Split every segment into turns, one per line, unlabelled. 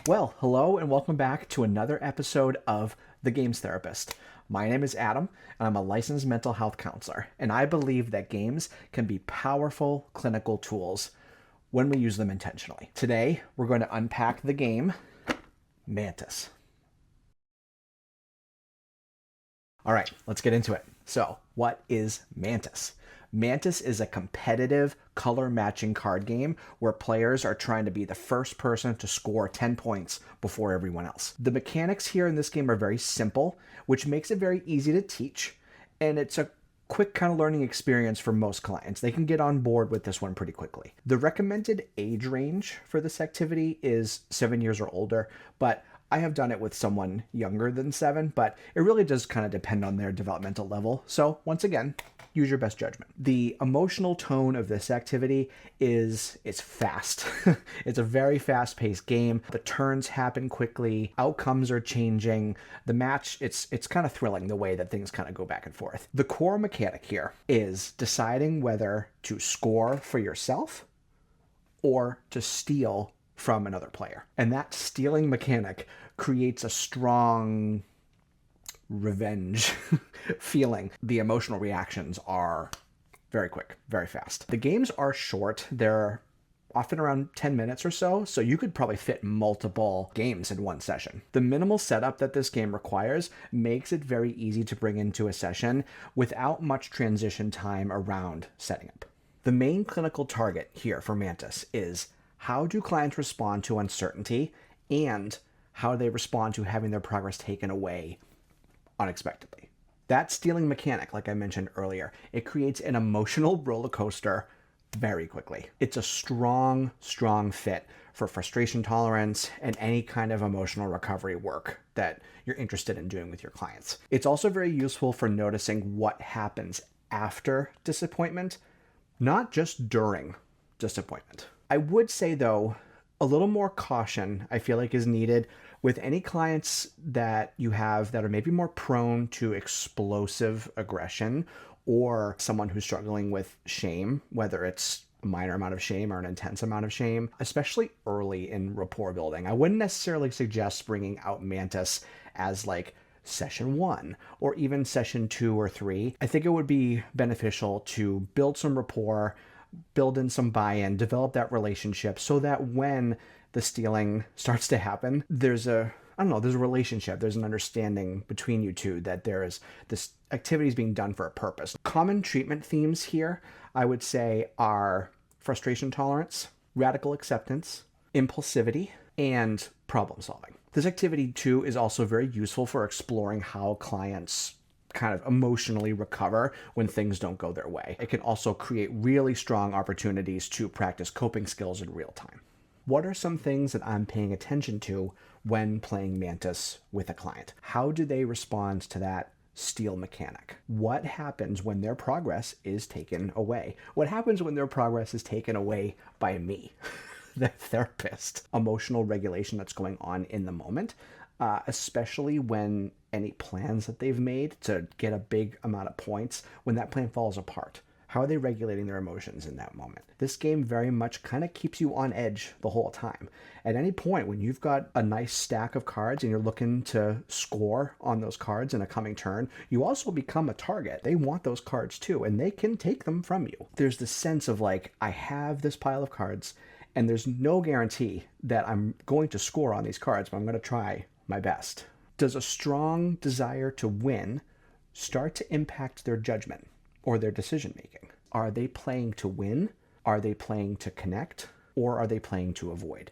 Well, hello and welcome back to another episode of The Games Therapist. My name is Adam, and I'm a licensed mental health counselor, and I believe that games can be powerful clinical tools when we use them intentionally. Today, we're going to unpack the game Mantis. All right, let's get into it. So, what is Mantis? Mantis is a competitive color matching card game where players are trying to be the first person to score 10 points before everyone else. The mechanics here in this game are very simple, which makes it very easy to teach, and it's a quick kind of learning experience for most clients. They can get on board with this one pretty quickly. The recommended age range for this activity is 7 years or older, but I have done it with someone younger than 7, but it really does kind of depend on their developmental level. So once again, use your best judgment. The emotional tone of this activity is it's fast. It's a very fast-paced game. The turns happen quickly. Outcomes are changing. The match, it's kind of thrilling the way that things kind of go back and forth. The core mechanic here is deciding whether to score for yourself or to steal from another player. And that stealing mechanic creates a strong revenge feeling. The emotional reactions are very quick, very fast. The games are short. They're often around 10 minutes or so, so you could probably fit multiple games in one session. The minimal setup that this game requires makes it very easy to bring into a session without much transition time around setting up. The main clinical target here for Mantis is how do clients respond to uncertainty and how they respond to having their progress taken away unexpectedly. That stealing mechanic, like I mentioned earlier, it creates an emotional roller coaster very quickly. It's a strong fit for frustration tolerance and any kind of emotional recovery work that you're interested in doing with your clients. It's also very useful for noticing what happens after disappointment, not just during disappointment. I would say, though, a little more caution, I feel like, is needed with any clients that you have that are maybe more prone to explosive aggression or someone who's struggling with shame, whether it's a minor amount of shame or an intense amount of shame, especially early in rapport building. I wouldn't necessarily suggest bringing out Mantis as like session 1 or even session 2 or 3. I think it would be beneficial to build some rapport, build in some buy-in, develop that relationship so that when the stealing starts to happen, there's a relationship, there's an understanding between you two that there is this activity is being done for a purpose. Common treatment themes here, I would say, are frustration tolerance, radical acceptance, impulsivity, and problem solving. This activity too is also very useful for exploring how clients kind of emotionally recover when things don't go their way. It can also create really strong opportunities to practice coping skills in real time. What are some things that I'm paying attention to when playing Mantis with a client? How do they respond to that steal mechanic? What happens when their progress is taken away? What happens when their progress is taken away by me, the therapist? Emotional regulation that's going on in the moment, especially when any plans that they've made to get a big amount of points, when that plan falls apart. How are they regulating their emotions in that moment? This game very much kind of keeps you on edge the whole time. At any point when you've got a nice stack of cards and you're looking to score on those cards in a coming turn, you also become a target. They want those cards too, and they can take them from you. There's this sense of like, I have this pile of cards and there's no guarantee that I'm going to score on these cards, but I'm going to try my best. Does a strong desire to win start to impact their judgment or their decision making? Are they playing to win? Are they playing to connect? Or are they playing to avoid?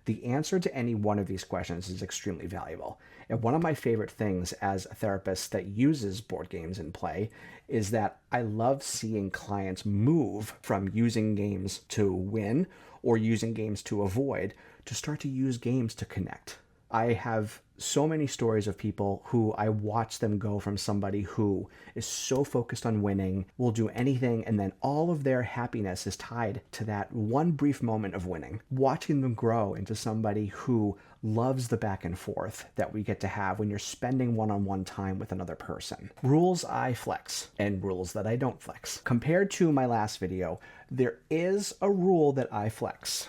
The answer to any one of these questions is extremely valuable. And one of my favorite things as a therapist that uses board games in play is that I love seeing clients move from using games to win or using games to avoid to start to use games to connect. I have so many stories of people who I watch them go from somebody who is so focused on winning, will do anything, and then all of their happiness is tied to that one brief moment of winning. Watching them grow into somebody who loves the back and forth that we get to have when you're spending one-on-one time with another person. Rules I flex and rules that I don't flex. Compared to my last video, there is a rule that I flex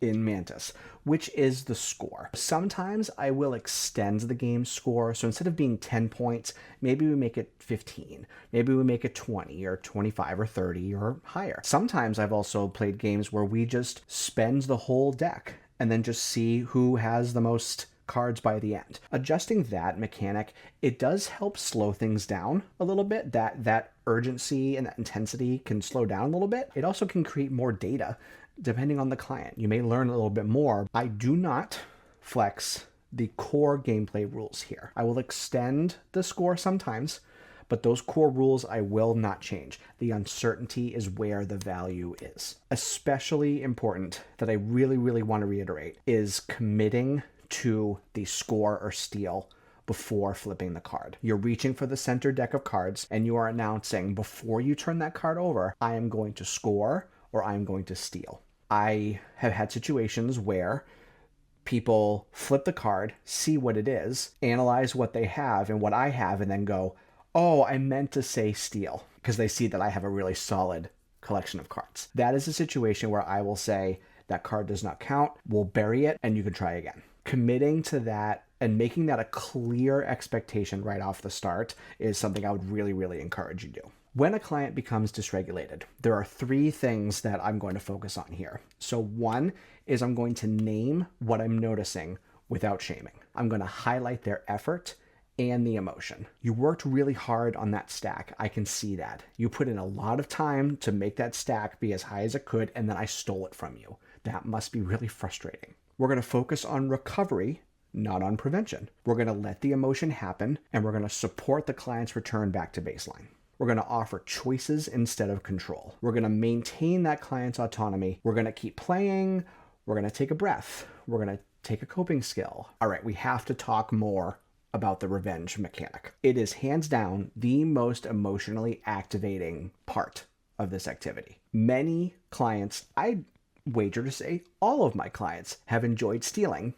in Mantis, which is the score. Sometimes I will extend the game score. So instead of being 10 points, maybe we make it 15. Maybe we make it 20 or 25 or 30 or higher. Sometimes I've also played games where we just spend the whole deck and then just see who has the most cards by the end. Adjusting that mechanic, it does help slow things down a little bit. That urgency and that intensity can slow down a little bit. It also can create more data depending on the client. You may learn a little bit more. I do not flex the core gameplay rules here. I will extend the score sometimes, but those core rules I will not change. The uncertainty is where the value is. Especially important that I really, really want to reiterate is committing to the score or steal before flipping the card. You're reaching for the center deck of cards and you are announcing before you turn that card over, I am going to score or I am going to steal. I have had situations where people flip the card, see what it is, analyze what they have and what I have, and then go, oh, I meant to say steal, because they see that I have a really solid collection of cards. That is a situation where I will say that card does not count, we'll bury it, and you can try again. Committing to that and making that a clear expectation right off the start is something I would really, really encourage you to do. When a client becomes dysregulated, there are 3 things that I'm going to focus on here. So one is I'm going to name what I'm noticing without shaming. I'm going to highlight their effort and the emotion. You worked really hard on that stack. I can see that. You put in a lot of time to make that stack be as high as it could, and then I stole it from you. That must be really frustrating. We're going to focus on recovery, not on prevention. We're going to let the emotion happen, and we're going to support the client's return back to baseline. We're going to offer choices instead of control. We're going to maintain that client's autonomy. We're going to keep playing. We're going to take a breath. We're going to take a coping skill. All right, we have to talk more about the revenge mechanic. It is hands down the most emotionally activating part of this activity. Many clients, I wager to say all of my clients, have enjoyed stealing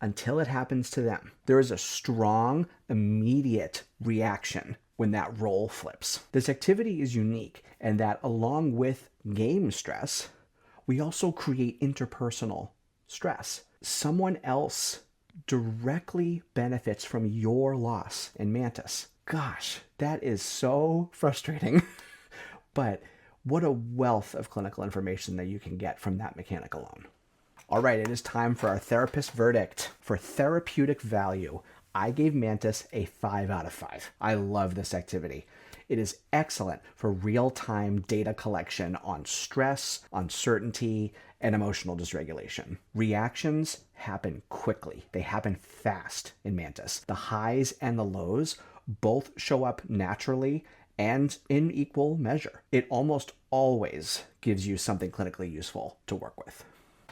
until it happens to them. There is a strong, immediate reaction when that role flips. This activity is unique in that along with game stress, we also create interpersonal stress. Someone else directly benefits from your loss in Mantis. Gosh, that is so frustrating. But what a wealth of clinical information that you can get from that mechanic alone. All right, it is time for our therapist verdict. For therapeutic value, I gave Mantis a 5 out of 5. I love this activity. It is excellent for real-time data collection on stress, uncertainty, and emotional dysregulation. Reactions happen quickly. They happen fast in Mantis. The highs and the lows both show up naturally and in equal measure. It almost always gives you something clinically useful to work with.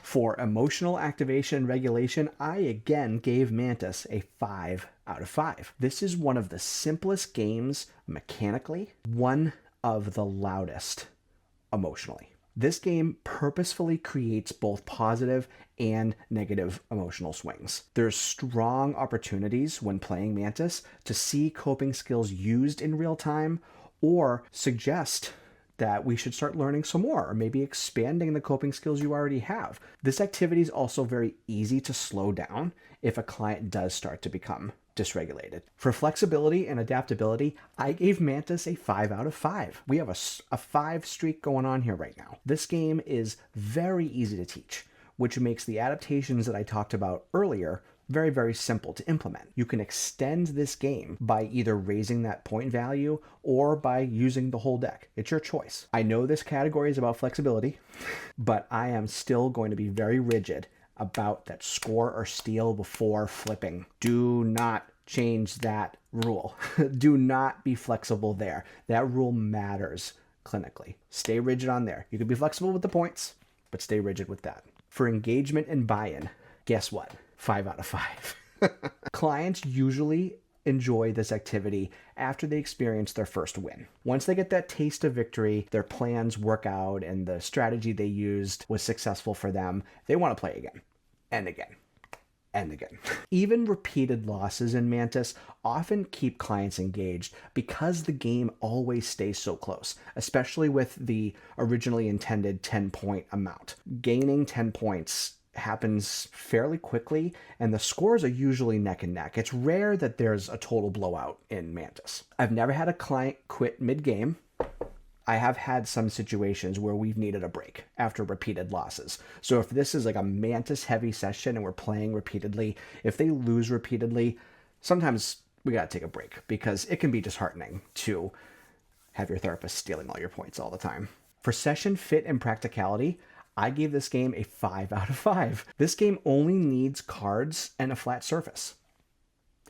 For emotional activation and regulation, I again gave Mantis a 5 out of 5. This is one of the simplest games mechanically, one of the loudest emotionally. This game purposefully creates both positive and negative emotional swings. There's strong opportunities when playing Mantis to see coping skills used in real time or suggest that we should start learning some more or maybe expanding the coping skills you already have. This activity is also very easy to slow down if a client does start to become dysregulated. For flexibility and adaptability, I gave Mantis a 5 out of 5. We have a 5 streak going on here right now. This game is very easy to teach, which makes the adaptations that I talked about earlier very, very simple to implement. You can extend this game by either raising that point value or by using the whole deck. It's your choice. I know this category is about flexibility, but I am still going to be very rigid about that score or steal before flipping. Do not change that rule. Do not be flexible there. That rule matters clinically. Stay rigid on there. You can be flexible with the points, but stay rigid with that. For engagement and buy-in, guess what? 5 out of 5. Clients usually enjoy this activity after they experience their first win. Once they get that taste of victory, their plans work out, and the strategy they used was successful for them, they want to play again and again and again. Even repeated losses in Mantis often keep clients engaged because the game always stays so close, especially with the originally intended 10-point amount. Gaining 10 points happens fairly quickly, and the scores are usually neck and neck. It's rare that there's a total blowout in Mantis. I've never had a client quit mid-game. I have had some situations where we've needed a break after repeated losses. So if this is like a Mantis heavy session and we're playing repeatedly, if they lose repeatedly, sometimes we gotta take a break because it can be disheartening to have your therapist stealing all your points all the time. For session fit and practicality, I gave this game a 5 out of 5. This game only needs cards and a flat surface.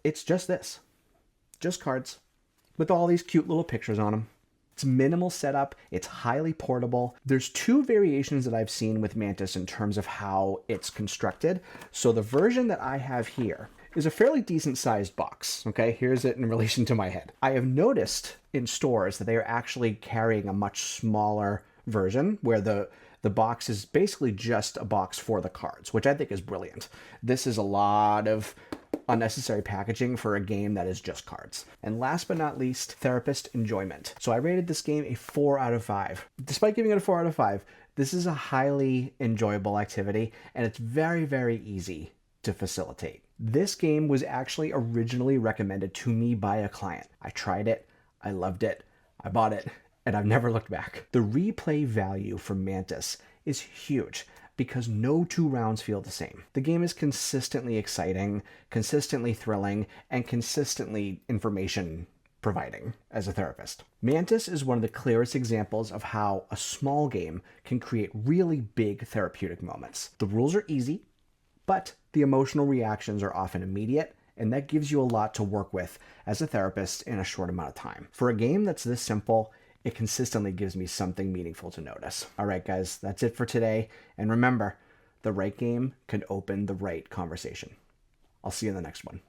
It's just this. Just cards with all these cute little pictures on them. It's minimal setup, it's highly portable. There's two variations that I've seen with Mantis in terms of how it's constructed. So the version that I have here is a fairly decent sized box, okay? Here's it in relation to my head. I have noticed in stores that they are actually carrying a much smaller version where the box is basically just a box for the cards, which I think is brilliant. This is a lot of unnecessary packaging for a game that is just cards. And last but not least, therapist enjoyment. So I rated this game a 4 out of 5. Despite giving it a 4 out of 5, this is a highly enjoyable activity, and it's very, very easy to facilitate. This game was actually originally recommended to me by a client. I tried it, I loved it, I bought it, and I've never looked back. The replay value for Mantis is huge because no two rounds feel the same. The game is consistently exciting, consistently thrilling, and consistently information providing as a therapist. Mantis is one of the clearest examples of how a small game can create really big therapeutic moments. The rules are easy, but the emotional reactions are often immediate, and that gives you a lot to work with as a therapist in a short amount of time. For a game that's this simple, it consistently gives me something meaningful to notice. All right, guys, that's it for today. And remember, the right game can open the right conversation. I'll see you in the next one.